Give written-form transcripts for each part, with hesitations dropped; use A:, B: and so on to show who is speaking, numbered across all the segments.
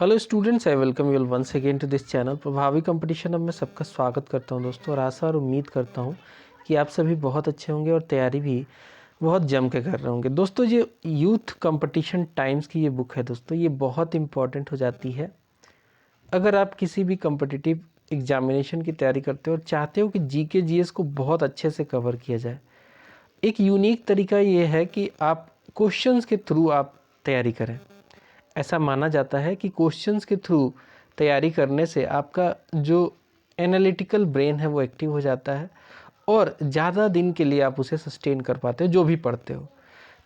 A: Hello students, I welcome you once again to this channel Prabhavi competition. अब मैं सबका स्वागत करता हूं दोस्तों, और आशा और उम्मीद करता हूं कि आप सभी बहुत अच्छे होंगे और तैयारी भी बहुत जम के कर रहे होंगे। दोस्तों, ये यूथ कंपटीशन टाइम्स की ये बुक है दोस्तों, ये बहुत इंपॉर्टेंट हो जाती है अगर आप किसी भी कम्पिटिटिव एग्जामिनेशन की तैयारी करते हो और चाहते हो कि जीके जीएस को बहुत अच्छे से कवर किया जाए। एक यूनिक तरीका ये है कि आप क्वेश्चंस के थ्रू आप तैयारी करें। ऐसा माना जाता है कि क्वेश्चंस के थ्रू तैयारी करने से आपका जो एनालिटिकल ब्रेन है वो एक्टिव हो जाता है और ज़्यादा दिन के लिए आप उसे सस्टेन कर पाते हो जो भी पढ़ते हो।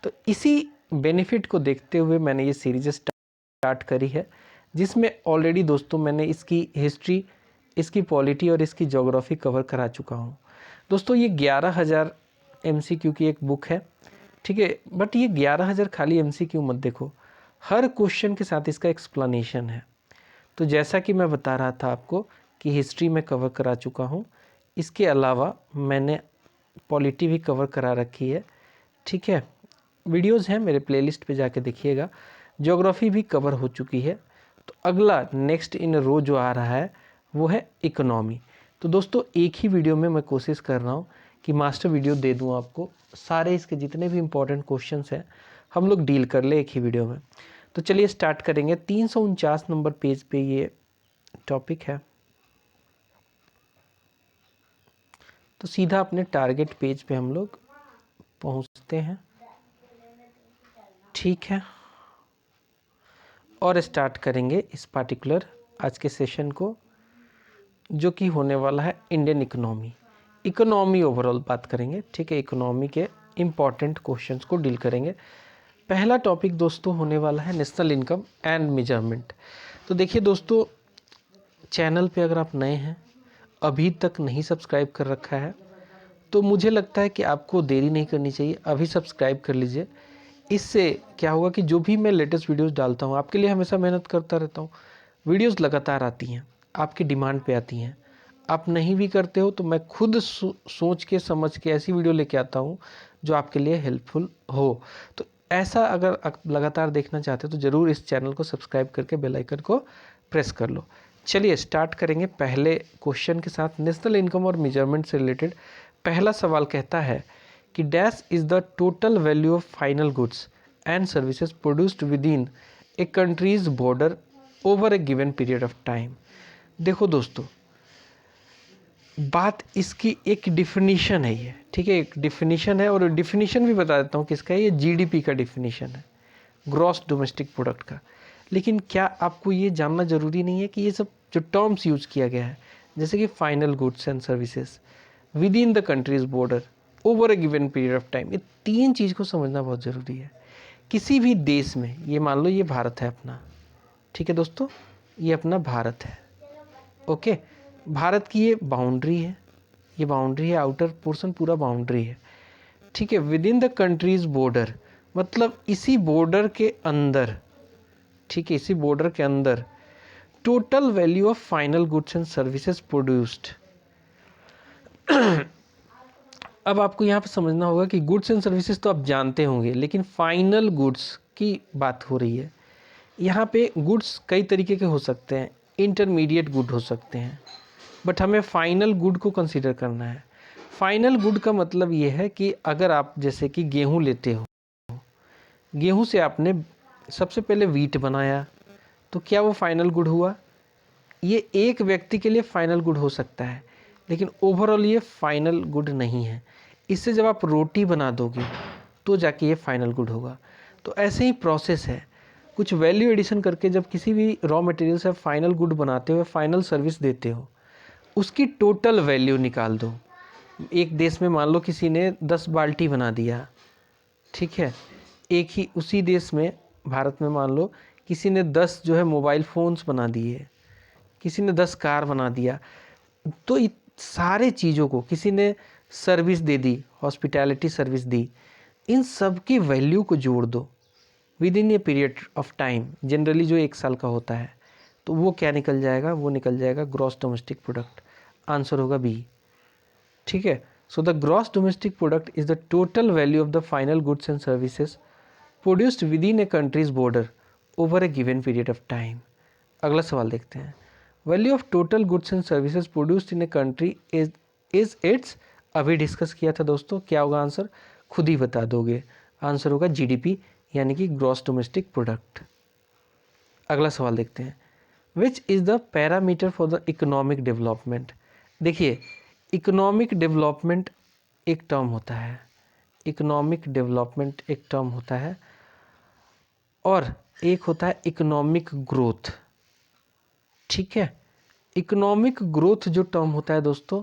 A: तो इसी बेनिफिट को देखते हुए मैंने ये सीरीज स्टार्ट करी है, जिसमें ऑलरेडी दोस्तों मैंने इसकी हिस्ट्री, इसकी पॉलिटी और इसकी ज्योग्राफी कवर करा चुका हूँ। दोस्तों, ये 11,000 MCQ की एक बुक है, ठीक है। बट ये 11,000 खाली MCQ मत देखो, हर क्वेश्चन के साथ इसका एक्सप्लेनेशन है। तो जैसा कि मैं बता रहा था आपको कि हिस्ट्री में कवर करा चुका हूँ, इसके अलावा मैंने पॉलिटी भी कवर करा रखी है, ठीक है। वीडियोस हैं मेरे प्लेलिस्ट पे जाके देखिएगा। ज्योग्राफी भी कवर हो चुकी है। तो अगला नेक्स्ट इन रो जो आ रहा है वो है इकोनॉमी। तो दोस्तों, एक ही वीडियो में मैं कोशिश कर रहा हूँ कि मास्टर वीडियो दे दूँ आपको, सारे इसके जितने भी इम्पोर्टेंट क्वेश्चंस हैं हम लोग डील कर ले एक ही वीडियो में। तो चलिए स्टार्ट करेंगे। 349 नंबर पेज पे ये टॉपिक है। तो सीधा अपने टारगेट पेज पे हम लोग पहुंचते हैं, ठीक है, और स्टार्ट करेंगे इस पार्टिकुलर आज के सेशन को, जो कि होने वाला है इंडियन इकोनॉमी ओवरऑल बात करेंगे, ठीक है। इकोनॉमी के इम्पॉर्टेंट क्वेश्चंस को डील करेंगे। पहला टॉपिक दोस्तों होने वाला है नेशनल इनकम एंड मेजरमेंट। तो देखिए दोस्तों, चैनल पे अगर आप नए हैं, अभी तक नहीं सब्सक्राइब कर रखा है, तो मुझे लगता है कि आपको देरी नहीं करनी चाहिए, अभी सब्सक्राइब कर लीजिए। इससे क्या होगा कि जो भी मैं लेटेस्ट वीडियोस डालता हूँ, आपके लिए हमेशा मेहनत करता रहता हूँ, वीडियोस लगातार आती हैं, आपकी डिमांड पे आती हैं। आप नहीं भी करते हो तो मैं खुद सोच के समझ के ऐसी वीडियो लेके आता हूँ जो आपके लिए हेल्पफुल हो। तो ऐसा अगर आप लगातार देखना चाहते हो तो ज़रूर इस चैनल को सब्सक्राइब करके बेल आइकन को प्रेस कर लो। चलिए स्टार्ट करेंगे पहले क्वेश्चन के साथ। नेशनल इनकम और मेजरमेंट से रिलेटेड पहला सवाल कहता है कि dash is the total value of final goods and services produced with in A countries border over A given period of time. देखो दोस्तों, बात इसकी एक डिफिनीशन है ये, ठीक है, एक डिफिनीशन है, और डिफिनीशन भी बता देता हूँ किसका है। ये जीडीपी का डिफिनीशन है, ग्रॉस डोमेस्टिक प्रोडक्ट का। लेकिन क्या आपको ये जानना ज़रूरी नहीं है कि ये सब जो टर्म्स यूज़ किया गया है, जैसे कि final goods and services with in the countries border over A given period of time, ये तीन चीज़ को समझना बहुत ज़रूरी है। किसी भी देश में, ये मान लो ये भारत है अपना, ठीक है दोस्तों, ये अपना भारत है, ओके। भारत की ये बाउंड्री है, ये बाउंड्री है, आउटर पोर्शन पूरा बाउंड्री है, ठीक है। With in the countries border मतलब इसी बॉर्डर के अंदर, ठीक है, इसी बॉर्डर के अंदर total value of final goods and services produced. अब आपको यहाँ पे समझना होगा कि गुड्स एंड सर्विसेज तो आप जानते होंगे, लेकिन फाइनल गुड्स की बात हो रही है। यहाँ पे गुड्स कई तरीके के हो सकते हैं, इंटरमीडिएट गुड हो सकते हैं, बट हमें फाइनल गुड को कंसीडर करना है। फाइनल गुड का मतलब ये है कि अगर आप जैसे कि गेहूँ लेते हो, गेहूँ से आपने सबसे पहले वीट बनाया, तो क्या वो फाइनल गुड हुआ? ये एक व्यक्ति के लिए फाइनल गुड हो सकता है, लेकिन ओवरऑल ये फाइनल गुड नहीं है। इससे जब आप रोटी बना दोगे तो जाके ये फाइनल गुड होगा। तो ऐसे ही प्रोसेस है, कुछ वैल्यू एडिशन करके जब किसी भी रॉ मटेरियल से फाइनल गुड बनाते हो, फाइनल सर्विस देते हो, उसकी टोटल वैल्यू निकाल दो। एक देश में मान लो किसी ने 10 बाल्टी बना दिया, ठीक है। एक ही उसी देश में, भारत में मान लो किसी ने 10 जो है मोबाइल फ़ोन्स बना दिए, किसी ने 10 कार बना दिया। तो सारे चीज़ों को किसी ने सर्विस दे दी, हॉस्पिटैलिटी सर्विस दी, इन सब की वैल्यू को जोड़ दो with in a period of time, generally जो 1 साल का होता है, तो वो क्या निकल जाएगा? वो निकल जाएगा ग्रॉस डोमेस्टिक प्रोडक्ट। आंसर होगा बी, ठीक है। So the gross domestic product is the total value of the final goods and services produced with in A countries border over A given period of time. अगला सवाल देखते हैं। Value of total goods and services produced in a country is it's, अभी discuss किया था दोस्तों, क्या होगा आंसर, खुद ही बता दोगे। आंसर होगा जीडीपी, यानी कि ग्रॉस डोमेस्टिक प्रोडक्ट। अगला सवाल देखते हैं। Which is the parameter for the economic development. देखिए, इकोनॉमिक डेवलपमेंट एक टर्म होता है, इकोनॉमिक डेवलपमेंट एक टर्म होता है, और एक होता है इकोनॉमिक ग्रोथ। ठीक है, इकोनॉमिक ग्रोथ जो टर्म होता है दोस्तों,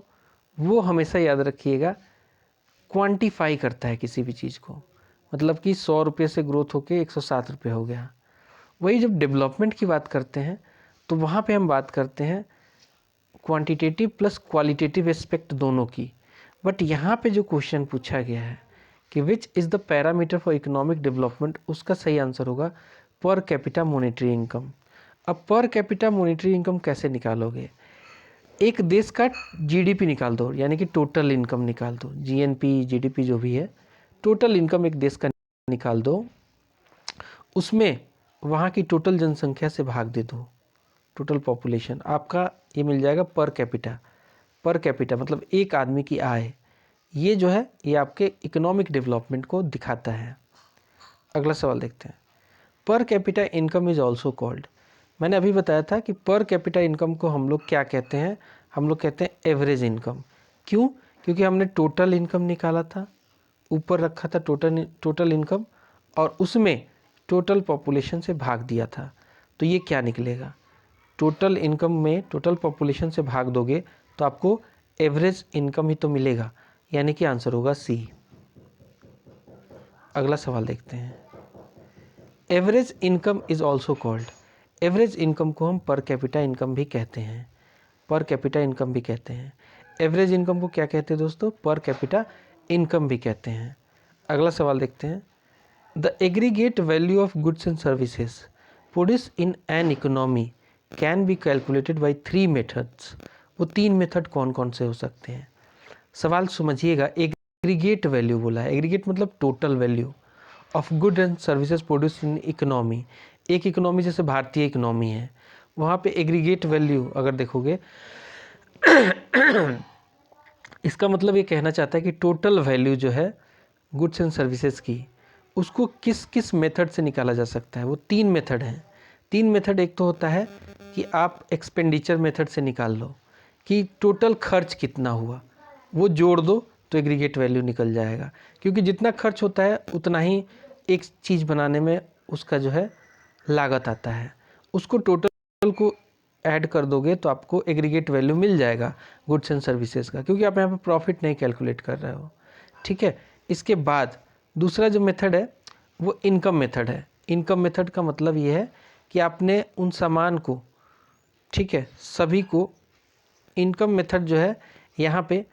A: वो हमेशा याद रखिएगा, क्वांटिफाई करता है किसी भी चीज़ को। मतलब कि 100 रुपये से ग्रोथ होके 107 रुपये हो गया। वही जब डेवलपमेंट की बात करते हैं तो वहाँ पे हम बात करते हैं क्वांटिटेटिव प्लस क्वालिटेटिव एस्पेक्ट दोनों की। बट यहाँ पे जो क्वेश्चन पूछा गया है कि which is the parameter for economic development, उसका सही आंसर होगा पर कैपिटा मॉनेटरी इनकम। अब पर कैपिटा मॉनेटरी इनकम कैसे निकालोगे, एक देश का जीडीपी निकाल दो, यानी कि टोटल इनकम निकाल दो, जीएनपी जीडीपी जो भी है, टोटल इनकम एक देश का निकाल दो, उसमें वहाँ की टोटल जनसंख्या से भाग दे दो, टोटल पॉपुलेशन, आपका ये मिल जाएगा पर कैपिटा। पर कैपिटा मतलब एक आदमी की आय, ये जो है ये आपके इकोनॉमिक डेवलपमेंट को दिखाता है। अगला सवाल देखते हैं। पर capita income is also called, मैंने अभी बताया था कि पर कैपिटा इनकम को हम लोग क्या कहते हैं, हम लोग कहते हैं एवरेज इनकम। क्यों, क्योंकि हमने टोटल इनकम निकाला था, ऊपर रखा था टोटल इनकम, और उसमें टोटल पॉपुलेशन से भाग दिया था। तो ये क्या निकलेगा, टोटल इनकम में टोटल पॉपुलेशन से भाग दोगे तो आपको एवरेज इनकम ही तो मिलेगा, यानी कि आंसर होगा सी। अगला सवाल देखते हैं। Average income is also called, average income को हम पर कैपिटा इनकम भी कहते हैं, पर कैपिटा इनकम भी कहते हैं। एवरेज इनकम को क्या कहते हैं दोस्तों, पर कैपिटा इनकम भी कहते हैं। अगला सवाल देखते हैं। The aggregate value of goods and services produced in an economy can be calculated by 3 methods, वो 3 मेथड कौन कौन से हो सकते हैं। सवाल समझिएगा, एग्रीगेट वैल्यू बोला है, एग्रीगेट मतलब total value of good and services produce in economy. एक इकोनॉमी जैसे भारतीय इकोनॉमी है, वहाँ पे एग्रीगेट वैल्यू अगर देखोगे इसका मतलब ये कहना चाहता है कि टोटल वैल्यू जो है गुड्स एंड सर्विसेज की, उसको किस किस मेथड से निकाला जा सकता है। वो 3 मेथड हैं। 3 मेथड, एक तो होता है कि आप एक्सपेंडिचर मेथड से निकाल लो कि टोटल खर्च कितना हुआ, वो जोड़ दो तो एग्रीगेट वैल्यू निकल जाएगा, क्योंकि जितना खर्च होता है उतना ही एक चीज़ बनाने में उसका जो है लागत आता है, उसको टोटल को ऐड कर दोगे तो आपको एग्रीगेट वैल्यू मिल जाएगा गुड्स एंड सर्विसेज का, क्योंकि आप यहाँ पे प्रॉफिट नहीं कैलकुलेट कर रहे हो। ठीक है, इसके बाद दूसरा जो मेथड है वो इनकम मेथड है। इनकम मेथड का मतलब ये है कि आपने उन सामान को, ठीक है, सभी को, इनकम मेथड जो है यहाँ पे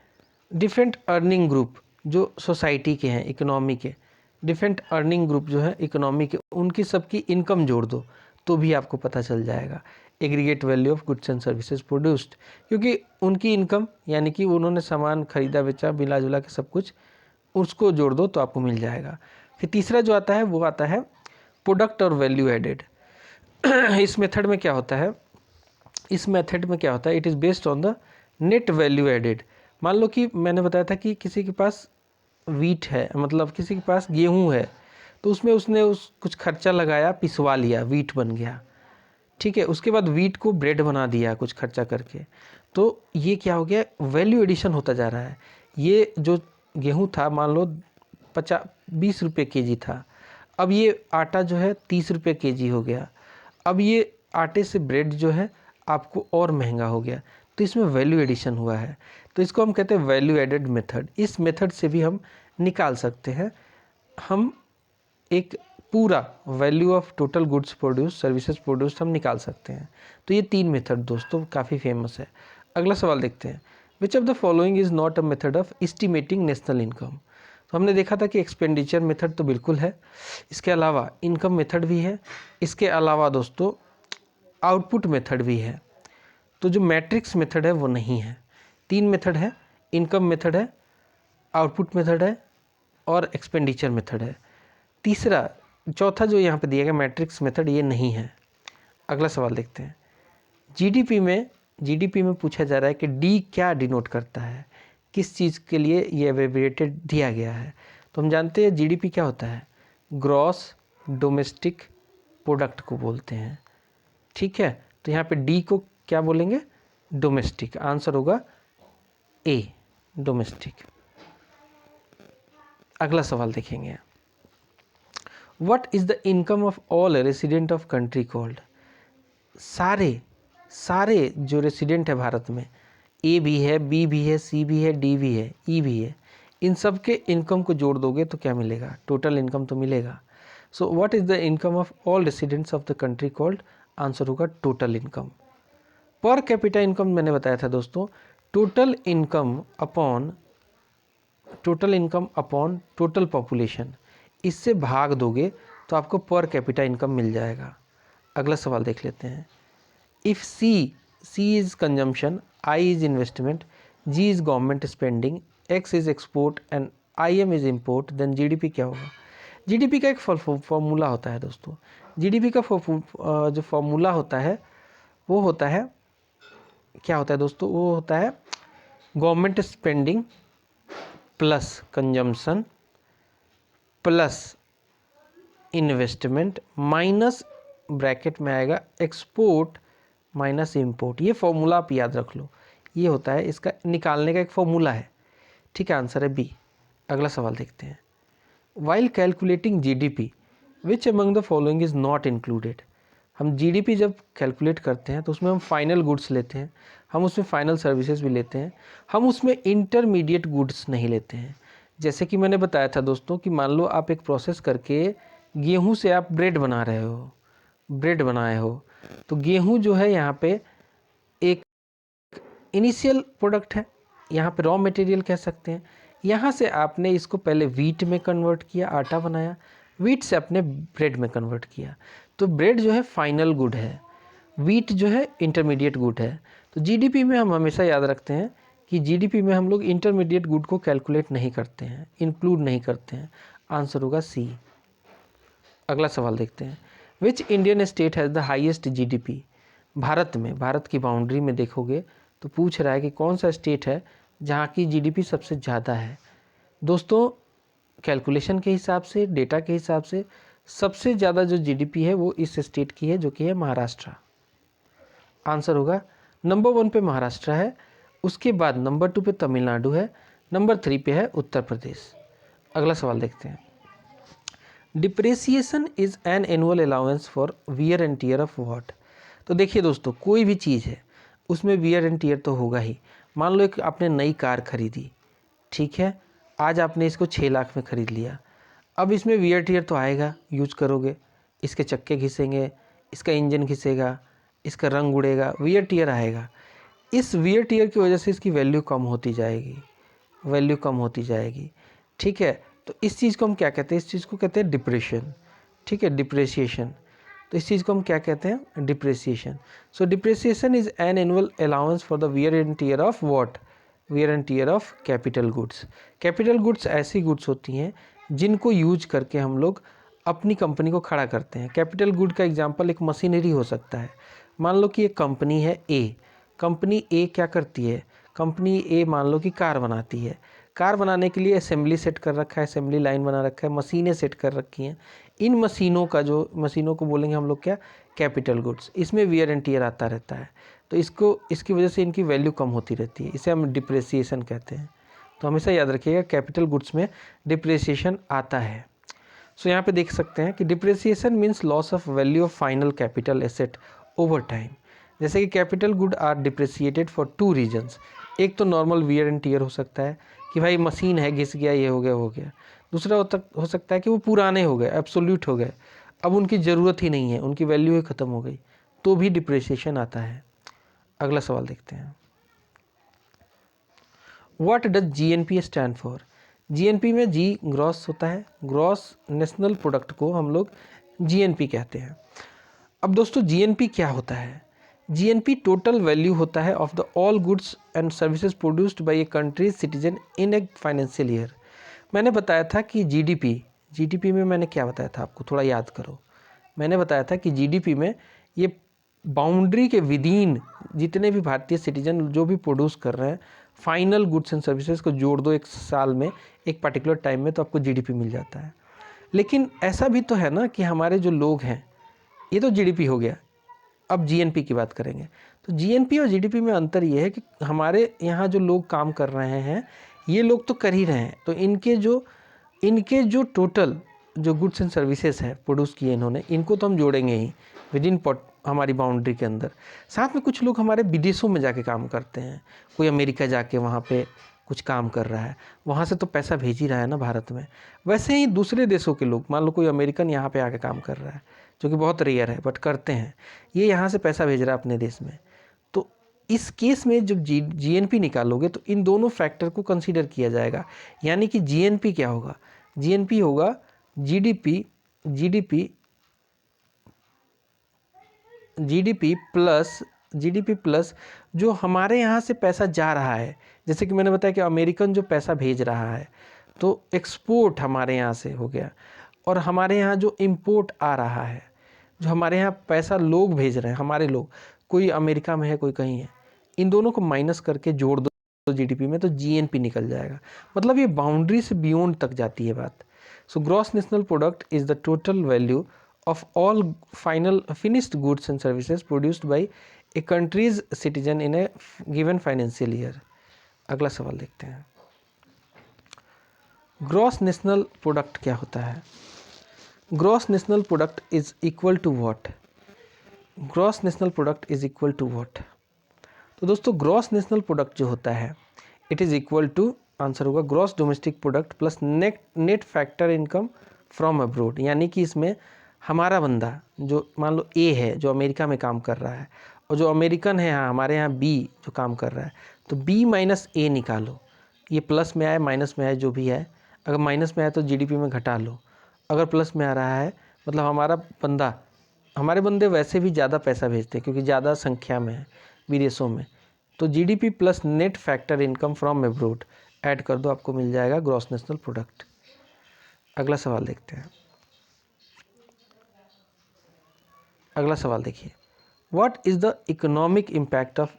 A: डिफरेंट अर्निंग ग्रुप जो सोसाइटी के हैं, इकोनॉमी के डिफरेंट अर्निंग ग्रुप जो है इकोनॉमी के, उनकी सबकी इनकम जोड़ दो तो भी आपको पता चल जाएगा aggregate value of goods and services produced, क्योंकि उनकी इनकम यानी कि उन्होंने सामान खरीदा बेचा मिला जुला के सब कुछ, उसको जोड़ दो तो आपको मिल जाएगा। फिर तीसरा जो आता है वो आता है प्रोडक्ट और वैल्यू एडेड। इस मेथड में क्या होता है, इस मेथड में क्या होता है, it is based on the net value added. मान लो कि मैंने बताया था कि किसी के पास वीट है, मतलब किसी के पास गेहूं है, तो उसमें उसने कुछ खर्चा लगाया, पिसवा लिया, वीट बन गया। ठीक है, उसके बाद वीट को ब्रेड बना दिया कुछ खर्चा करके, तो ये क्या हो गया, वैल्यू एडिशन होता जा रहा है। ये जो गेहूं था मान लो 20 रुपये केजी था, अब ये आटा जो है 30 रुपये केजी हो गया, अब ये आटे से ब्रेड जो है आपको और महंगा हो गया, तो इसमें वैल्यू एडिशन हुआ है, तो इसको हम कहते हैं वैल्यू एडेड मेथड। इस मेथड से भी हम निकाल सकते हैं, हम एक पूरा value of total goods produce services produce हम निकाल सकते हैं। तो ये 3 मेथड दोस्तों काफ़ी फेमस है। अगला सवाल देखते हैं। Which of the following is not a method of estimating national income. तो हमने देखा था कि एक्सपेंडिचर मेथड तो बिल्कुल है, इसके अलावा इनकम मेथड भी है, इसके अलावा दोस्तों आउटपुट मेथड भी है। तो जो मैट्रिक्स मेथड है वो नहीं है। 3 मेथड है, इनकम मेथड है, आउटपुट मेथड है और एक्सपेंडिचर मेथड है। चौथा जो यहाँ पे दिया गया मैट्रिक्स मेथड, ये नहीं है। अगला सवाल देखते हैं। जीडीपी में पूछा जा रहा है कि डी क्या डिनोट करता है, किस चीज़ के लिए ये एब्रिविएटेड दिया गया है। तो हम जानते हैं जीडीपी क्या होता है, ग्रॉस डोमेस्टिक प्रोडक्ट को बोलते हैं, ठीक है। तो यहाँ पे डी को क्या बोलेंगे, डोमेस्टिक। आंसर होगा ए, डोमेस्टिक। अगला सवाल देखेंगे, what is the income of all resident of country called. सारे जो रेसिडेंट है भारत में, ए भी है, बी भी है, सी भी है, डी भी है, ई भी है, इन सब के इनकम को जोड़ दोगे तो क्या मिलेगा, टोटल इनकम तो मिलेगा। So what is the income of all residents of the country called, answer होगा total income. Per capita income मैंने बताया था दोस्तों, total income upon total population, इससे भाग दोगे तो आपको पर कैपिटा इनकम मिल जाएगा। अगला सवाल देख लेते हैं, if C is consumption, I is investment, G is government spending, X is export and I M is import, then GDP क्या होगा। जीडीपी का एक फॉर्मूला होता है दोस्तों, जीडीपी का जो फॉर्मूला होता है वो होता है, क्या होता है दोस्तों, वो होता है government spending plus consumption plus investment minus bracket में आएगा एक्सपोर्ट माइनस इंपोर्ट। ये फॉर्मूला आप याद रख लो, ये होता है इसका निकालने का एक फॉर्मूला है, ठीक है। आंसर है बी। अगला सवाल देखते हैं, while calculating GDP which among the following is not included. हम जीडीपी जब कैलकुलेट करते हैं तो उसमें हम फाइनल गुड्स लेते हैं, हम उसमें फाइनल सर्विसेज भी लेते हैं, हम उसमें इंटरमीडिएट गुड्स नहीं लेते हैं। जैसे कि मैंने बताया था दोस्तों कि मान लो आप एक प्रोसेस करके गेहूं से आप ब्रेड बनाए हो, तो गेहूं जो है यहाँ पे एक इनिशियल प्रोडक्ट है, यहाँ पे रॉ मटेरियल कह सकते हैं। यहाँ से आपने इसको पहले वीट में कन्वर्ट किया, आटा बनाया, वीट से आपने ब्रेड में कन्वर्ट किया, तो ब्रेड जो है फाइनल गुड है, वीट जो है इंटरमीडिएट गुड है। तो जीडीपी में हम हमेशा याद रखते हैं कि जीडीपी में हम लोग इंटरमीडिएट गुड को कैलकुलेट नहीं करते हैं, इंक्लूड नहीं करते हैं। आंसर होगा सी। अगला सवाल देखते हैं, which Indian state has the highest GDP. Bharat की बाउंड्री में देखोगे तो पूछ रहा है कि कौन सा स्टेट है जहाँ की जीडीपी सबसे ज़्यादा है। दोस्तों कैलकुलेशन के हिसाब से, डेटा के हिसाब से सबसे ज़्यादा जो जीडीपी है वो इस स्टेट की है, जो कि है महाराष्ट्र। आंसर होगा नंबर 1 पे महाराष्ट्र है, उसके बाद नंबर 2 पे तमिलनाडु है, नंबर 3 पे है उत्तर प्रदेश। अगला सवाल देखते हैं, depreciation is an annual allowance for wear and tear of what. तो देखिए दोस्तों, कोई भी चीज़ है उसमें वियर एंड टीयर तो होगा ही। मान लो एक आपने नई कार खरीदी, ठीक है, आज आपने इसको 6 लाख में ख़रीद लिया, अब इसमें वियर टीयर तो आएगा, यूज करोगे, इसके चक्के घिसेंगे, इसका इंजन घिसेगा, इसका रंग उड़ेगा, वियर टीयर आएगा। इस वियर टीयर की वजह से इसकी वैल्यू कम होती जाएगी, ठीक है। तो इस चीज़ को हम क्या कहते हैं, इस चीज़ को कहते हैं डिप्रेशन, ठीक है, डिप्रेसिएशन। तो इस चीज़ को हम क्या कहते हैं, depreciation. So depreciation is an annual allowance for the wear and tear of what, wear and tear of capital goods. Capital goods ऐसी गुड्स होती हैं जिनको यूज करके हम लोग अपनी कंपनी को खड़ा करते हैं। कैपिटल गुड का एग्जांपल एक मशीनरी हो सकता है। मान लो कि एक कंपनी है ए, कंपनी ए क्या करती है, कंपनी ए मान लो कि कार बनाती है, कार बनाने के लिए असेंबली सेट कर रखा है, असेंबली लाइन बना रखा है, मशीनें सेट कर रखी हैं। इन मशीनों को बोलेंगे हम लोग क्या, कैपिटल गुड्स। इसमें वियर एंड टीयर आता रहता है, तो इसकी वजह से इनकी वैल्यू कम होती रहती है, इसे हम डिप्रेसिएशन कहते हैं। तो हमेशा याद रखिएगा कैपिटल गुड्स में डिप्रेसिएशन आता है। सो यहाँ पे देख सकते हैं कि depreciation means loss of value of final capital asset over time. जैसे कि capital good are depreciated for 2 reasons. एक तो नॉर्मल वियर एंड टीयर हो सकता है कि भाई मशीन है, घिस गया, ये हो गया। दूसरा हो सकता है कि वो पुराने हो गए, एब्सोल्यूट हो गए, अब उनकी ज़रूरत ही नहीं है, उनकी वैल्यू ही ख़त्म हो गई, तो भी डिप्रेसिएशन आता है। अगला सवाल देखते हैं, what does GNP stand for. GNP में जी ग्रॉस होता है, ग्रॉस नेशनल प्रोडक्ट को हम लोग जीएनपी कहते हैं। अब दोस्तों जीएनपी क्या होता है, जीएनपी टोटल वैल्यू होता है of the all goods and services produced bye a country citizen in a financial year. मैंने बताया था कि जीडीपी में मैंने क्या बताया था आपको, थोड़ा याद करो। मैंने बताया था कि जीडीपी में ये बाउंड्री के विदिन जितने भी भारतीय सिटीजन जो भी प्रोड्यूस कर रहे हैं फाइनल गुड्स एंड सर्विसेज को जोड़ दो एक साल में, एक पर्टिकुलर टाइम में, तो आपको जीडीपी मिल जाता है। लेकिन ऐसा भी तो है ना कि हमारे जो लोग हैं, ये तो जीडीपी हो गया, अब जीएनपी की बात करेंगे। तो जीएनपी और जीडीपी में अंतर ये है कि हमारे यहाँ जो लोग काम कर रहे हैं ये लोग तो कर ही रहे हैं, तो इनके जो टोटल जो गुड्स एंड सर्विसेज है प्रोड्यूस किए इन्होंने, इनको तो हम जोड़ेंगे ही विद इन हमारी बाउंड्री के अंदर। साथ में कुछ लोग हमारे विदेशों में जाके काम करते हैं, कोई अमेरिका जाके वहाँ पे कुछ काम कर रहा है, वहाँ से तो पैसा भेज ही रहा है ना भारत में। वैसे ही दूसरे देशों के लोग, मान लो कोई अमेरिकन यहाँ पे आके काम कर रहा है, जो कि बहुत रेयर है बट करते हैं, ये यहाँ से पैसा भेज रहा है अपने देश में। तो इस केस में जब जीएनपी निकालोगे तो इन दोनों फैक्टर को कंसीडर किया जाएगा। यानी कि जीएनपी क्या होगा, जीएनपी होगा जीडीपी प्लस जो हमारे यहाँ से पैसा जा रहा है। जैसे कि मैंने बताया कि अमेरिकन जो पैसा भेज रहा है तो एक्सपोर्ट हमारे यहाँ से हो गया, और हमारे यहाँ जो इंपोर्ट आ रहा है, जो हमारे यहाँ पैसा लोग भेज रहे हैं, हमारे लोग, कोई अमेरिका में है कोई कहीं है, इन दोनों को माइनस करके जोड़ दो जीडीपी में, तो जीएनपी निकल जाएगा। मतलब ये बाउंड्री से बियॉन्ड तक जाती है बात। So gross national product is the total value of all finished goods and services produced by a country's citizen in a given financial year। अगला सवाल देखते हैं, ग्रॉस नेशनल प्रोडक्ट क्या होता है। Gross national product is equal to what, gross national product is equal to what. तो दोस्तों gross national product जो होता है it is equal to, answer होगा gross domestic product plus net factor income from abroad. यानी कि इसमें हमारा बंदा जो मान लो ए है जो अमेरिका में काम कर रहा है, और जो अमेरिकन है यहाँ हमारे यहाँ बी जो काम कर रहा है, तो बी माइनस ए निकालो, ये प्लस में आए माइनस में आए जो भी है, अगर माइनस में आए तो जीडीपी में घटा लो, अगर प्लस में आ रहा है मतलब हमारे बंदे वैसे भी ज़्यादा पैसा भेजते हैं क्योंकि ज़्यादा संख्या में है विदेशों में, तो GDP plus net factor income from abroad add कर दो, आपको मिल जाएगा ग्रॉस नेशनल प्रोडक्ट। अगला सवाल देखते हैं, अगला सवाल देखिए, what is the economic impact of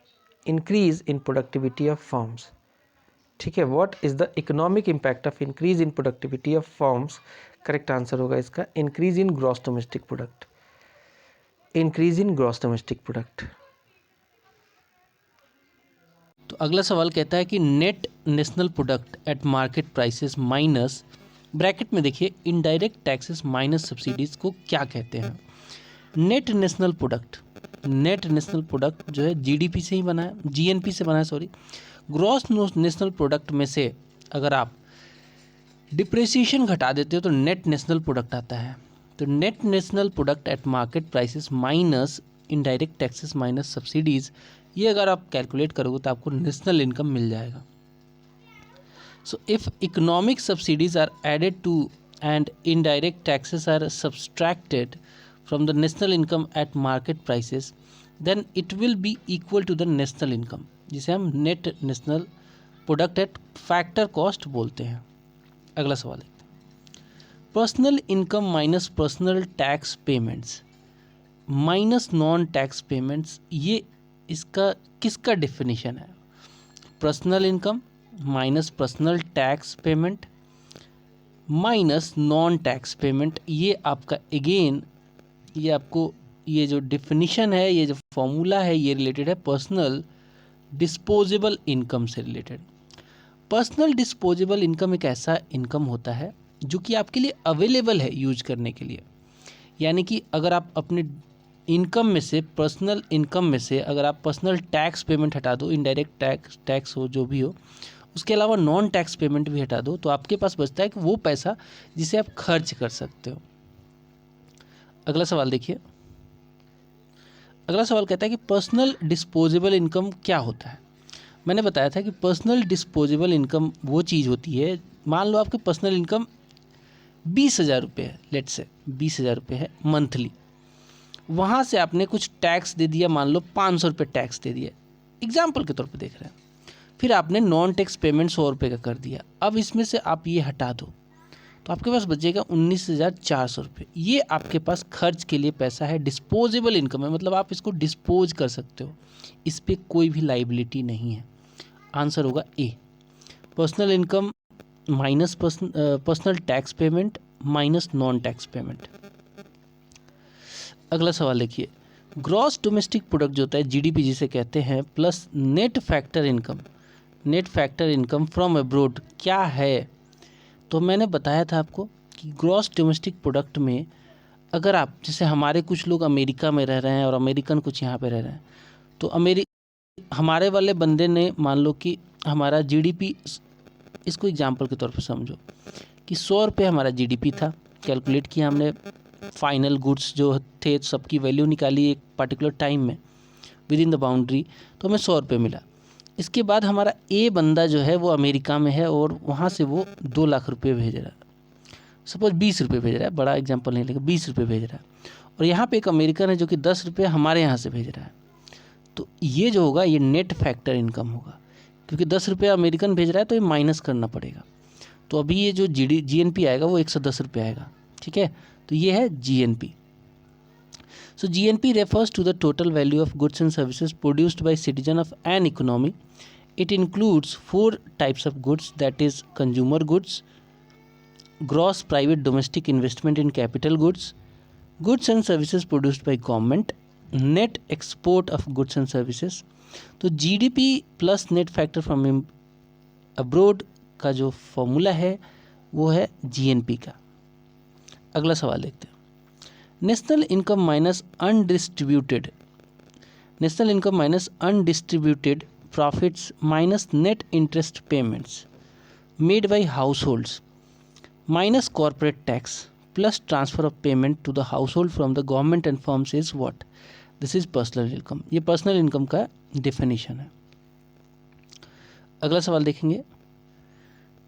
A: increase in productivity of firms. ठीक है, what is the economic impact of increase in productivity of firms. Correct answer होगा इसका increase in gross domestic product, increase in gross domestic product.
B: तो अगला सवाल कहता है कि net national product at market prices minus, bracket में देखिए इनडायरेक्ट टैक्सेस माइनस सब्सिडीज़ को क्या कहते हैं। Net national product, net national product जो है जीडीपी से ही बना है, जीएनपी से बना है सॉरी। ग्रॉस नेशनल प्रोडक्ट में से अगर आप डिप्रिसिएशन घटा देते हो तो नेट नेशनल प्रोडक्ट आता है। तो net national product at market prices minus indirect taxes minus subsidies, ये अगर आप कैलकुलेट करोगे तो आपको नेशनल इनकम मिल जाएगा। So if economic subsidies are added to and indirect taxes are subtracted from the national income at market prices, then it will be equal to the national income, जिसे हम net national product at factor cost बोलते हैं। अगला सवाल देखते हैं, personal income minus personal tax payments minus non tax payments, ये इसका किसका डेफिनेशन है। Personal income minus personal tax payment minus non tax payment, ये आपका अगेन ये आपको ये जो डिफिनीशन है, ये जो फॉर्मूला है, ये रिलेटेड है पर्सनल डिस्पोजेबल इनकम से रिलेटेड। पर्सनल डिस्पोजेबल इनकम एक ऐसा इनकम होता है जो कि आपके लिए अवेलेबल है यूज करने के लिए। यानी कि अगर आप अपने इनकम में से, पर्सनल इनकम में से अगर आप पर्सनल टैक्स पेमेंट हटा दो, इनडायरेक्ट टैक्स हो जो भी हो, उसके अलावा नॉन टैक्स पेमेंट भी हटा दो, तो आपके पास बचता है कि वो पैसा जिसे आप खर्च कर सकते हो। अगला सवाल देखिए, अगला सवाल कहता है कि पर्सनल डिस्पोजेबल इनकम क्या होता है। मैंने बताया था कि पर्सनल डिस्पोजेबल इनकम वो चीज़ होती है, मान लो आपकी पर्सनल इनकम 20,000 रुपये है, लेट्स से 20,000 रुपये है मंथली, वहाँ से आपने कुछ टैक्स दे दिया, मान लो 500 रुपये टैक्स दे दिया, एग्जाम्पल के तौर पे देख रहे हैं। फिर आपने नॉन टैक्स पेमेंट 100 रुपये का कर दिया। अब इसमें से आप ये हटा दो तो आपके पास बचेगा 19,400 रुपये। ये आपके पास खर्च के लिए पैसा है, डिस्पोजेबल इनकम है, मतलब आप इसको डिस्पोज कर सकते हो, इस पर कोई भी लाइबिलिटी नहीं है। आंसर होगा A. Personal income minus personal tax payment minus non tax payment. अगला सवाल देखिए, ग्रॉस डोमेस्टिक प्रोडक्ट जो होता है जीडीपी जिसे कहते हैं, plus net factor income, net factor income from abroad क्या है? तो मैंने बताया था आपको कि ग्रॉस डोमेस्टिक प्रोडक्ट में अगर आप, जैसे हमारे कुछ लोग अमेरिका में रह रहे हैं और अमेरिकन कुछ यहाँ पे रह रहे हैं, तो हमारे वाले बंदे ने मान लो कि हमारा जीडीपी, इसको एग्जांपल के तौर पर समझो कि 100 रुपये हमारा जीडीपी था, कैलकुलेट किया हमने, फाइनल गुड्स जो थे सबकी वैल्यू निकाली एक पर्टिकुलर टाइम में विद इन द बाउंड्री, तो हमें 100 रुपये मिला। इसके बाद हमारा ए बंदा जो है वो अमेरिका में है और वहाँ से वो 2 लाख रुपये भेज रहा है, सपोज 20 रुपये भेज रहा है, बड़ा एग्जांपल नहीं लेगा, 20 रुपये भेज रहा है, और यहाँ पे एक अमेरिकन है जो कि 10 रुपये हमारे यहाँ से भेज रहा है। तो ये जो होगा ये नेट फैक्टर इनकम होगा, क्योंकि 10 रुपये अमेरिकन भेज रहा है तो ये माइनस करना पड़ेगा। तो अभी ये जो जीएनपी आएगा वो 110 रुपये आएगा, ठीक है। तो ये है GNP. So GNP refers to the total value of goods and services produced by citizen of an economy. It includes 4 types of goods, that is consumer goods, gross private domestic investment in capital goods, goods and services produced by government, net export of goods and services. तो GDP plus net factor from abroad का जो formula है वो है GNP का। अगला सवाल देखते हैं, national income minus undistributed, national income minus undistributed profits minus net interest payments made by households minus corporate tax plus transfer of payment to the household from the government and firms is what? This is personal income. ये personal income का definition है। अगला सवाल देखेंगे,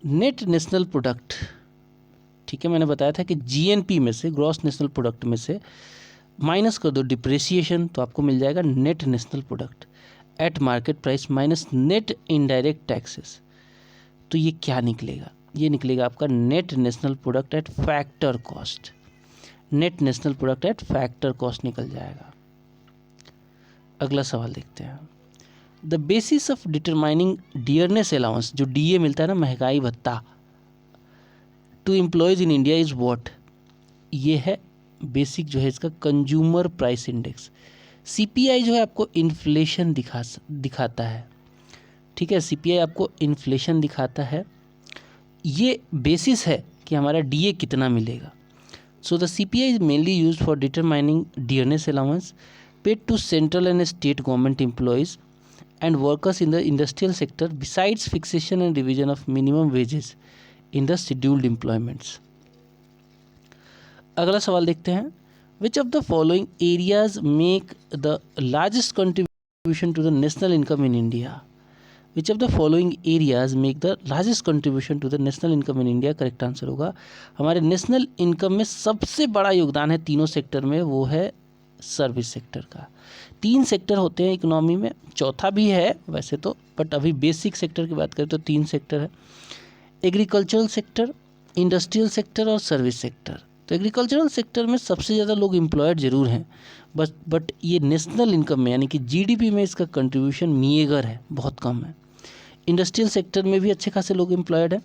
B: net national product, ठीक है, मैंने बताया था कि जीएनपी में से, ग्रॉस नेशनल प्रोडक्ट में से माइनस कर दो डिप्रेसिएशन, तो आपको मिल जाएगा net national product at market price minus net indirect taxes. तो ये क्या निकलेगा? ये निकलेगा आपका net national product at factor cost, net national product at factor cost निकल जाएगा। अगला सवाल देखते हैं, the basis of determining dearness allowance, जो डीए मिलता है ना, महंगाई भत्ता, to employees in India is what? ये है बेसिक जो है इसका कंज्यूमर प्राइस इंडेक्स। सीपीआई जो है आपको इन्फ्लेशन दिखाता है, ठीक है, सीपीआई आपको इन्फ्लेशन दिखाता है। ये बेसिस है कि हमारा डीए कितना मिलेगा। So the CPI is mainly used for determining dearness allowance paid to central and state government employees and workers in the industrial sector besides fixation and revision of minimum wages in the scheduled employments. अगला सवाल देखते हैं, which of the following areas make the largest contribution to the national income in India? Which of the following areas make the largest contribution to the national income in India? Correct answer होगा हमारे national income में सबसे बड़ा योगदान है तीनों sector में, वो है सर्विस सेक्टर का। 3 सेक्टर होते हैं इकोनॉमी में, चौथा भी है वैसे तो, बट अभी बेसिक सेक्टर की बात करें तो 3 सेक्टर है, एग्रीकल्चरल सेक्टर, इंडस्ट्रियल सेक्टर और सर्विस सेक्टर। तो एग्रीकल्चरल सेक्टर में सबसे ज़्यादा लोग एम्प्लॉयड जरूर हैं, बट ये नेशनल इनकम में यानी कि जीडीपी में इसका कंट्रीब्यूशन मीएगर है, बहुत कम है। इंडस्ट्रियल सेक्टर में भी अच्छे खासे लोग एम्प्लॉयड हैं,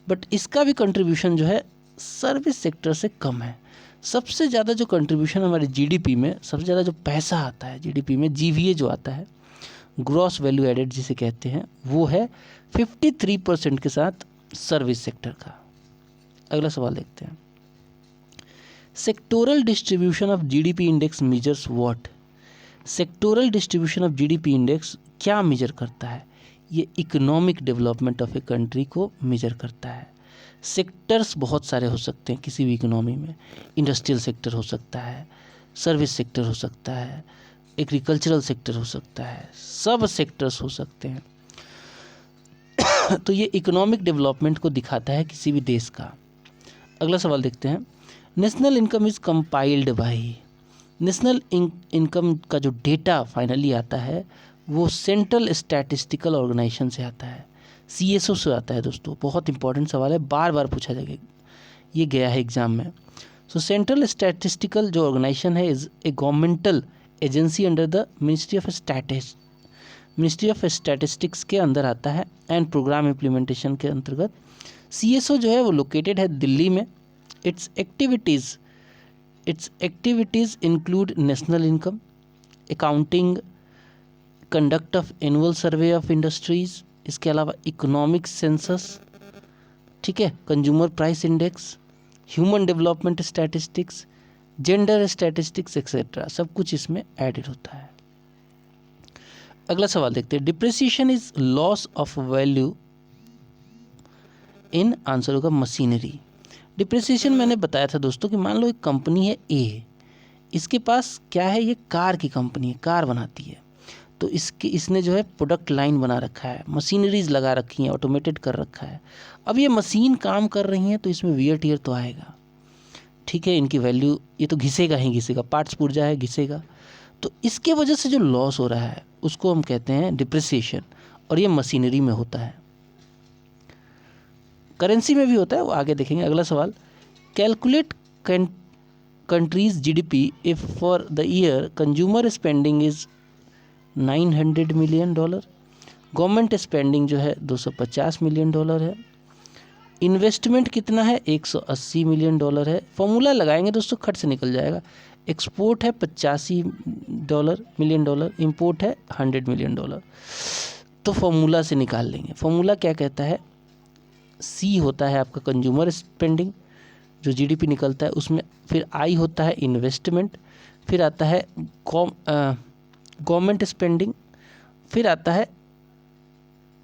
B: बट इसका भी कंट्रीब्यूशन जो है सर्विस सेक्टर से कम है। सबसे ज़्यादा जो कंट्रीब्यूशन हमारे जीडीपी में, सबसे ज़्यादा जो पैसा आता है जीडीपी में, जीवीए जो आता है, ग्रॉस वैल्यू एडेड जिसे कहते हैं, वो है 53% के साथ सर्विस सेक्टर का। अगला सवाल देखते हैं, sectoral distribution of GDP index measures what? Sectoral distribution of GDP index क्या मेजर करता है? ये economic development of a country को मेजर करता है। सेक्टर्स बहुत सारे हो सकते हैं किसी भी इकोनॉमी में, इंडस्ट्रियल सेक्टर हो सकता है, सर्विस सेक्टर हो सकता है, एग्रीकल्चरल सेक्टर हो सकता है, सब सेक्टर्स हो सकते हैं। तो ये इकोनॉमिक डेवलपमेंट को दिखाता है किसी भी देश का। अगला सवाल देखते हैं, national income is compiled bye, national income का जो डेटा फाइनली आता है वो सेंट्रल स्टैटिस्टिकल ऑर्गेनाइजेशन से आता है, सीएसओ से आता है। दोस्तों बहुत इंपॉर्टेंट सवाल है, बार बार पूछा जाएगा ये गया है एग्ज़ाम में। सो सेंट्रल स्टैटिस्टिकल जो ऑर्गेनाइजेशन है is a governmental agency under the ministry of statistics के अंदर आता है एंड प्रोग्राम इम्प्लीमेंटेशन के अंतर्गत। CSO जो है वो लोकेटेड है दिल्ली में। It's activities include national income, accounting, conduct of annual survey of industries, इसके अलावा इकोनॉमिक सेंसस, ठीक है, consumer price index, human development statistics, gender statistics etcetera, सब कुछ इसमें एडेड होता है। अगला सवाल देखते हैं। Depreciation is loss of value in, answer होगा मशीनरी। डिप्रिसिएशन मैंने बताया था दोस्तों कि मान लो एक कंपनी है ए, इसके पास क्या है, ये कार की कंपनी है, कार बनाती है, तो इसने जो है प्रोडक्ट लाइन बना रखा है, मशीनरीज लगा रखी हैं, ऑटोमेटेड कर रखा है। अब ये मशीन काम कर रही हैं तो इसमें वियर टियर तो आएगा, ठीक है, इनकी वैल्यू, ये तो घिसेगा ही घिसेगा, पार्ट्स पुर्जा है, घिसेगा, तो इसके वजह से जो लॉस हो रहा है उसको हम कहते हैं डिप्रिसिएशन, और ये मशीनरी में होता है। करेंसी में भी होता है, वो आगे देखेंगे। अगला सवाल, calculate countries GDP if for the year consumer spending is $900 million, government spending जो है $250 मिलियन है, इन्वेस्टमेंट कितना है, $180 मिलियन है। फॉर्मूला लगाएंगे दोस्तों, खट से निकल जाएगा। एक्सपोर्ट है $85 मिलियन, इंपोर्ट है $100 मिलियन। तो फॉर्मूला से निकाल लेंगे। फॉर्मूला क्या कहता है, C होता है आपका कंज्यूमर स्पेंडिंग जो GDP निकलता है उसमें, फिर I होता है इन्वेस्टमेंट, फिर आता है गवर्नमेंट स्पेंडिंग, फिर आता है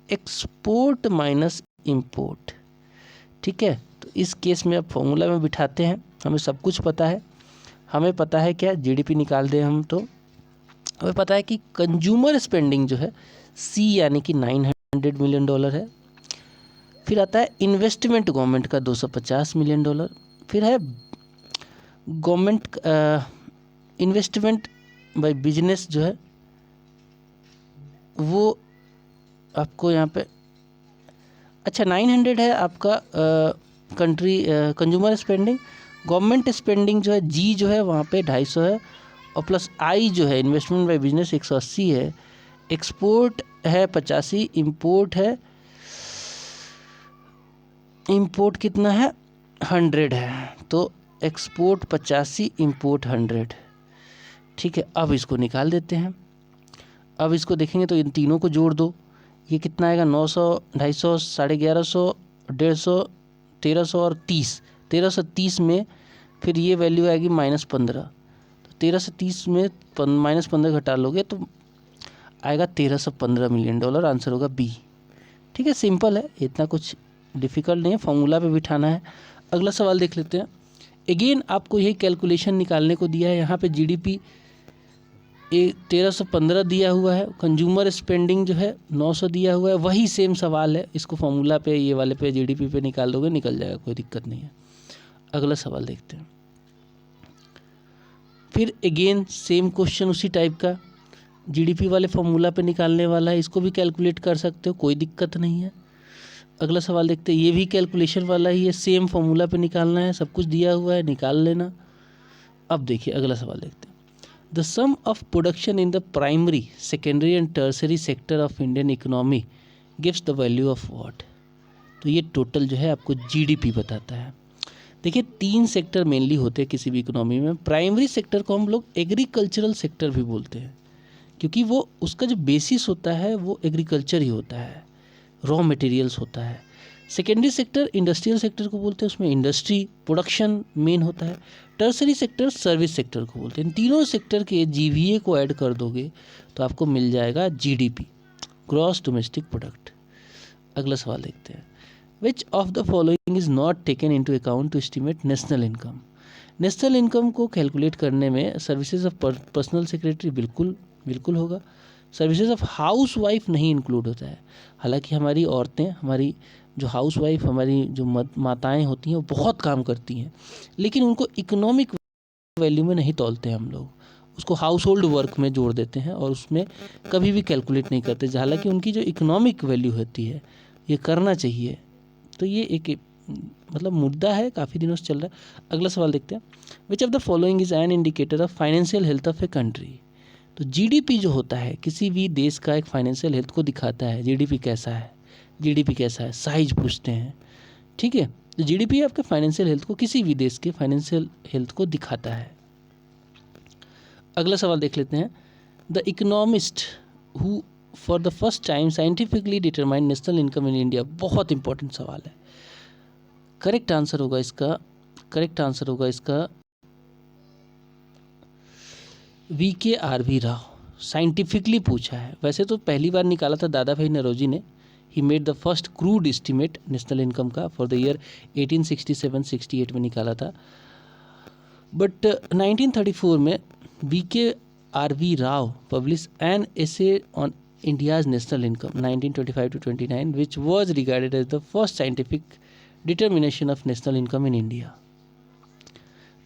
B: एक्सपोर्ट माइनस इंपोर्ट, ठीक है। तो इस केस में अब फॉर्मूला में बिठाते हैं, हमें सब कुछ पता है, हमें पता है क्या GDP निकाल दें हम, तो हमें पता है कि कंज्यूमर स्पेंडिंग जो है C यानी कि $900 मिलियन है, फिर आता है इन्वेस्टमेंट गवर्नमेंट का $250 मिलियन, फिर है गवर्नमेंट इन्वेस्टमेंट बाय बिजनेस जो है वो आपको यहाँ पे, अच्छा 900 है आपका कंज्यूमर स्पेंडिंग, गवर्नमेंट स्पेंडिंग जो है G जो है वहाँ पे 250 है, और प्लस I जो है इन्वेस्टमेंट बाय बिजनेस 180 है, एक्सपोर्ट है 85, इंपोर्ट कितना है 100 है, तो एक्सपोर्ट 85, इंपोर्ट 100, ठीक है। अब इसको निकाल देते हैं। अब इसको देखेंगे तो इन तीनों को जोड़ दो, ये कितना आएगा 900, 250, 1150, 150, 1300 और 30, 1330 में फिर ये वैल्यू आएगी -15, तो 1330 में -15 घटा लोगे तो आएगा $1315 मिलियन, आंसर होगा B, ठीक है। सिंपल है, इतना कुछ डिफ़िकल्ट नहीं है, फॉर्मूला पे बिठाना है। अगला सवाल देख लेते हैं। अगेन आपको यही कैलकुलेशन निकालने को दिया है, यहाँ पे GDP 1315 दिया हुआ है, कंज्यूमर स्पेंडिंग जो है 900 दिया हुआ है, वही सेम सवाल है, इसको फॉर्मूला पे ये वाले पे GDP पे निकाल दोगे, निकल जाएगा, कोई दिक्कत नहीं है। अगला सवाल देखते हैं। फिर अगेन सेम क्वेश्चन उसी टाइप का, GDP वाले फॉर्मूला पे निकालने वाला है, इसको भी कैलकुलेट कर सकते हो, कोई दिक्कत नहीं है। अगला सवाल देखते हैं, ये भी कैलकुलेशन वाला ही है, सेम फॉर्मूला पे निकालना है, सब कुछ दिया हुआ है, निकाल लेना। अब देखिए अगला सवाल देखते हैं। The sum of production in the primary, secondary and tertiary sector of Indian economy gives the value of what. तो ये टोटल जो है आपको GDP बताता है। देखिए 3 सेक्टर मेनली होते हैं किसी भी इकोनॉमी में। प्राइमरी सेक्टर को हम लोग एग्रीकल्चरल सेक्टर भी बोलते हैं, क्योंकि वो उसका जो बेसिस होता है वो एग्रीकल्चर ही होता है, रॉ मटेरियल्स होता है। सेकेंडरी सेक्टर इंडस्ट्रियल सेक्टर को बोलते हैं, उसमें इंडस्ट्री प्रोडक्शन मेन होता है। टर्सरी सेक्टर सर्विस सेक्टर को बोलते हैं। इन तीनों सेक्टर के GVA को ऐड कर दोगे तो आपको मिल जाएगा GDP, ग्रॉस डोमेस्टिक प्रोडक्ट। अगला सवाल देखते हैं। Which of the following is not taken into account to estimate national income. National income को कैलकुलेट करने में सर्विसेज ऑफ पर्सनल सेक्रेटरी बिल्कुल होगा, सर्विसेज ऑफ हाउस वाइफ नहीं इंक्लूड होता है। हालांकि हमारी औरतें, हमारी जो हाउस वाइफ, हमारी जो माताएं होती हैं वो बहुत काम करती हैं, लेकिन उनको इकोनॉमिक वैल्यू में नहीं तौलते हैं हम लोग, उसको हाउस होल्ड वर्क में जोड़ देते हैं और उसमें कभी भी कैलकुलेट नहीं करते। हालांकि उनकी जो इकोनॉमिक वैल्यू होती है ये करना चाहिए। तो ये एक मतलब मुद्दा है, काफ़ी दिनों से चल रहा है। अगला सवाल देखते हैं, which of the following is an indicator of financial health of a country. तो जीडीपी जो होता है किसी भी देश का एक फाइनेंशियल हेल्थ को दिखाता है। जीडीपी कैसा है, जीडीपी कैसा है, साइज पूछते हैं, ठीक है। तो जीडीपी आपके फाइनेंशियल हेल्थ को, किसी भी देश के फाइनेंशियल हेल्थ को दिखाता है। अगला सवाल देख लेते हैं, the economist who for the first time scientifically determine national income in India. बहुत इंपॉर्टेंट सवाल है। करेक्ट आंसर होगा इसका VKRV राव। साइंटिफिकली पूछा है, वैसे तो पहली बार निकाला था दादा भाई नौरोजी ने। He made the first crude estimate national income का फॉर द ईयर 1867-68 में निकाला था, बट 1934 में VKRV Rao publish an essay on India's national income 1925-29 which was regarded as the first scientific determination of national income in India.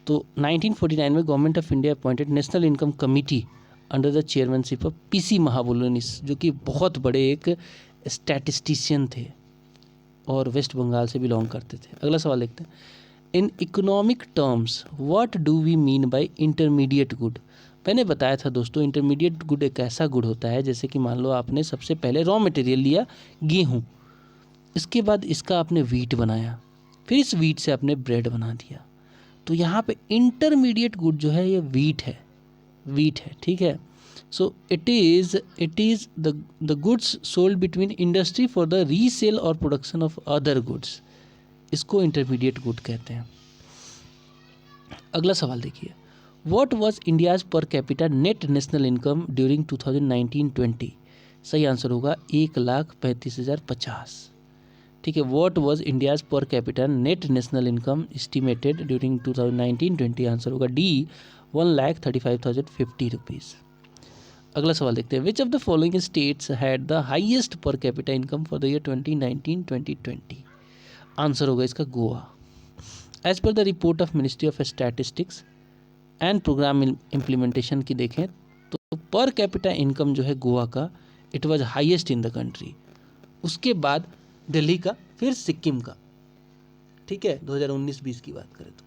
B: तो 1949 में government of India appointed national income committee under the chairmanship of PC Mahalanobis, जो कि बहुत बड़े एक statistician थे और waste Bengal से बिलोंग करते थे। अगला सवाल देखते हैं, in economic terms what do we mean by intermediate good. मैंने बताया था दोस्तों, इंटरमीडिएट गुड एक ऐसा गुड होता है जैसे कि मान लो आपने सबसे पहले रॉ मटेरियल लिया गेहूँ, इसके बाद इसका आपने वीट बनाया, फिर इस वीट से आपने ब्रेड बना दिया। तो यहाँ पे इंटरमीडिएट गुड जो है ये वीट है, ठीक है। So it is the goods sold between industry for the resale और प्रोडक्शन ऑफ अदर गुड्स, इसको इंटरमीडिएट गुड कहते हैं। अगला सवाल देखिए, what was India's per capita net national income during 2019-20। सही आंसर होगा 1,35,050। ठीक है, what was India's per capita net national income estimated during 2019-20। Answer होगा D 1,35,050 रुपीज़। अगला सवाल देखते हैं, which of the following states had the highest per capita income for the year 2019-2020। Answer होगा इसका Goa. As per the report of ministry of statistics and programme implementation की देखें तो पर कैपिटा इनकम जो है गोवा का, it was highest in the country. उसके बाद दिल्ली का, फिर सिक्किम का। ठीक है, 2019-20 की बात करें तो।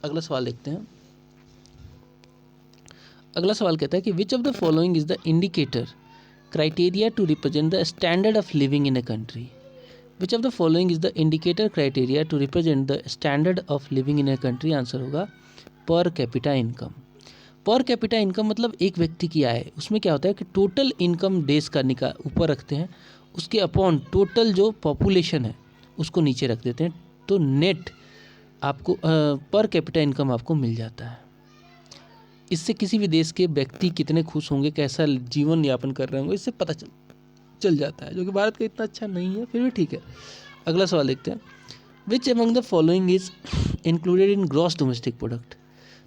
B: अगला सवाल देखते हैं, अगला सवाल कहता है कि which of the following is the indicator criteria to represent the standard of living in a country. Which of the following is the indicator criteria to represent the standard of living in a country. Answer होगा per capita income. Per capita income मतलब एक व्यक्ति की आय। उसमें क्या होता है कि टोटल इनकम देश का ऊपर रखते हैं, उसके अपॉन टोटल जो पॉपुलेशन है उसको नीचे रख देते हैं, तो नेट आपको पर कैपिटा इनकम आपको मिल जाता है। इससे किसी भी देश के व्यक्ति कितने खुश होंगे, कैसा जीवन यापन कर रहे होंगे, इससे पता चल जाता है, जो कि भारत का इतना अच्छा नहीं है, फिर भी ठीक है। अगला सवाल देखते हैं, which among the following is included in gross domestic product.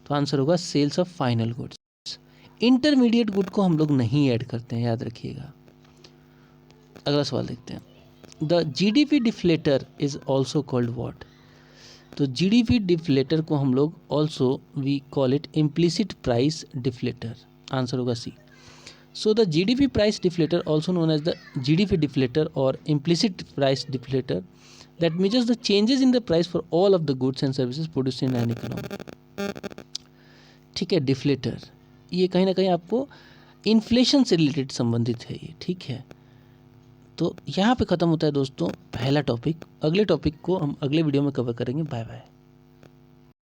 B: तो आंसर होगा sales of final goods. Intermediate good को हम लोग नहीं ऐड करते हैं, याद रखिएगा। अगला सवाल देखते हैं, the GDP deflator is also called what. तो जीडीपी डिफ्लेटर को हम लोग also we call it implicit price deflator. Answer होगा C। So the GDP price deflator also known as the GDP deflator और implicit price deflator that measures the changes in the price for all of the goods and services produced in an economy। ठीक है, deflator ये कहीं ना कहीं आपको inflation से related संबंधित है ये। ठीक है, तो यहाँ पे ख़त्म होता है दोस्तों पहला टॉपिक। अगले टॉपिक को हम अगले वीडियो में कवर करेंगे। Bye bye.